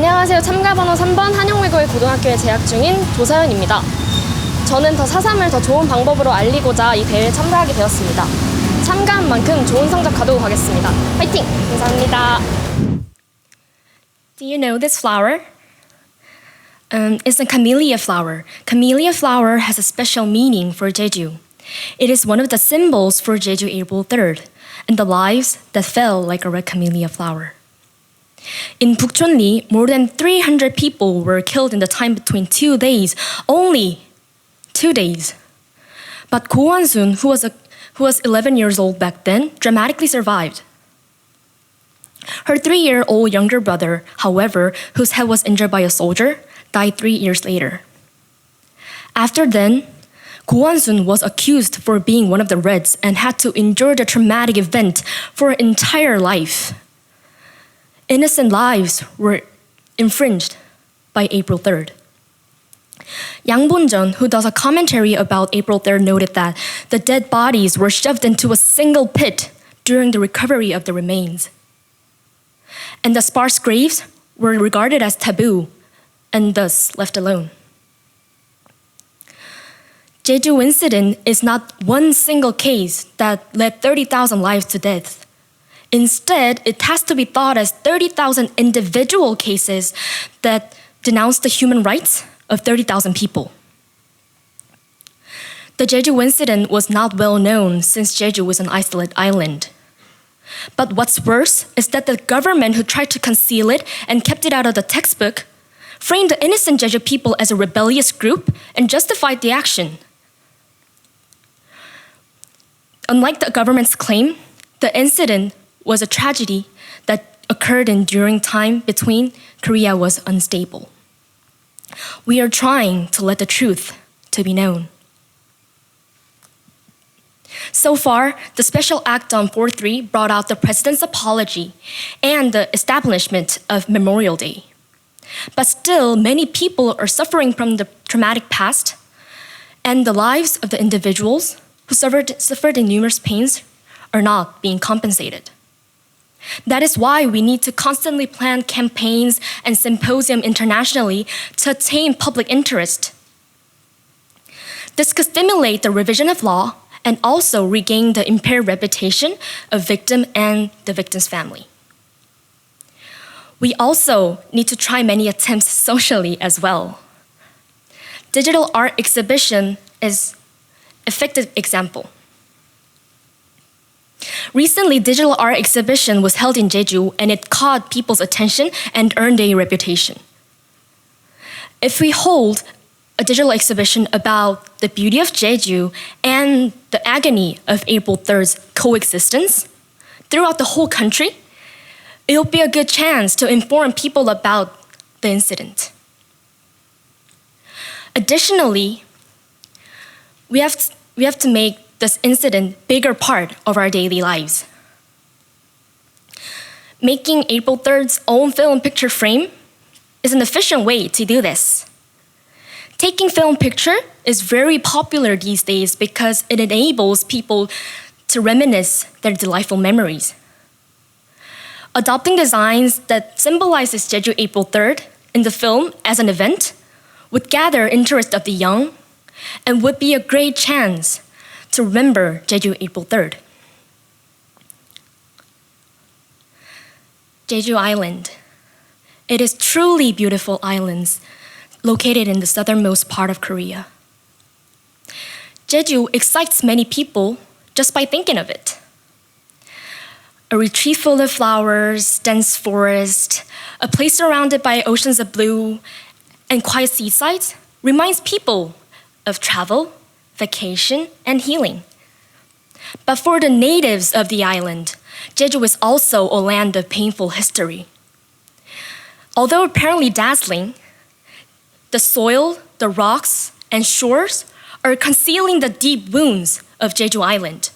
안녕하세요. 참가번호 3번 한영외국어고등학교에 재학 중인 조서연입니다. 저는 더 4.3을 더 좋은 방법으로 알리고자 이 대회에 참가하게 되었습니다. 참가한 만큼 좋은 성적 가지고 가겠습니다. 화이팅! 감사합니다. Do you know this flower? It's a camellia flower. Camellia flower has a special meaning for Jeju. It is one of the symbols for Jeju April 3rd and the lives that fell like a red camellia flower. In Bukchonli, more than 300 people were killed in the time between 2 days, only 2 days. But Ko Won-sun, who was 11 years old back then, dramatically survived. Her 3-year-old younger brother, however, whose head was injured by a soldier, died 3 years later. After then, Ko Won-sun was accused for being one of the Reds and had to endure the traumatic event for her entire life. Innocent lives were infringed by April 3rd. Yang Bon-jeon, who does a commentary about April 3rd, noted that the dead bodies were shoved into a single pit during the recovery of the remains. And the sparse graves were regarded as taboo and thus left alone. Jeju incident is not one single case that led 30,000 lives to death. Instead, it has to be thought as 30,000 individual cases that denounce the human rights of 30,000 people. The Jeju incident was not well known since Jeju was an isolated island. But what's worse is that the government who tried to conceal it and kept it out of the textbook framed the innocent Jeju people as a rebellious group and justified the action. Unlike the government's claim, the incident was a tragedy that occurred during time between Korea was unstable. We are trying to let the truth to be known. So far, the Special Act on 4.3 brought out the President's apology and the establishment of Memorial Day. But still, many people are suffering from the traumatic past, and the lives of the individuals who suffered in numerous pains are not being compensated. That is why we need to constantly plan campaigns and symposiums internationally to attain public interest. This could stimulate the revision of law and also regain the impaired reputation of victim and the victim's family. We also need to try many attempts socially as well. Digital art exhibition is an effective example. Recently, digital art exhibition was held in Jeju and it caught people's attention and earned a reputation. If we hold a digital exhibition about the beauty of Jeju and the agony of April 3rd's coexistence throughout the whole country, it will be a good chance to inform people about the incident. Additionally, we have to make this incident bigger part of our daily lives. Making April 3rd's own film picture frame is an efficient way to do this. Taking film picture is very popular these days because it enables people to reminisce their delightful memories. Adopting designs that symbolizes Jeju April 3rd in the film as an event would gather interest of the young and would be a great chance to remember Jeju April 3rd. Jeju Island. It is truly beautiful islands located in the southernmost part of Korea. Jeju excites many people just by thinking of it. A retreat full of flowers, dense forest, a place surrounded by oceans of blue and quiet seasides reminds people of travel, vacation, and healing. But for the natives of the island, Jeju is also a land of painful history. Although apparently dazzling, the soil, the rocks, and shores are concealing the deep wounds of Jeju Island.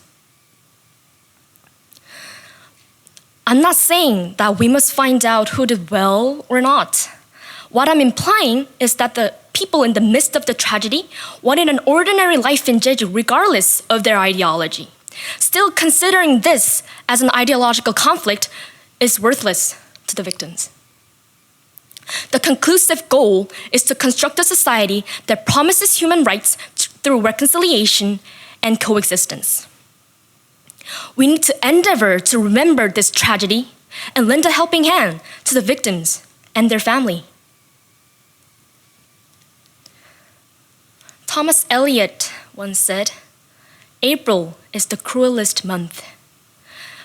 I'm not saying that we must find out who did well or not. What I'm implying is that the people in the midst of the tragedy wanted an ordinary life in Jeju regardless of their ideology. Still, considering this as an ideological conflict is worthless to the victims. The conclusive goal is to construct a society that promises human rights through reconciliation and coexistence. We need to endeavor to remember this tragedy and lend a helping hand to the victims and their family. Thomas Eliot once said, "April is the cruelest month."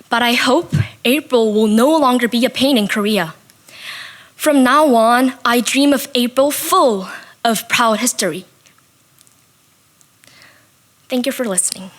But I hope April will no longer be a pain in Korea. From now on, I dream of April full of proud history. Thank you for listening.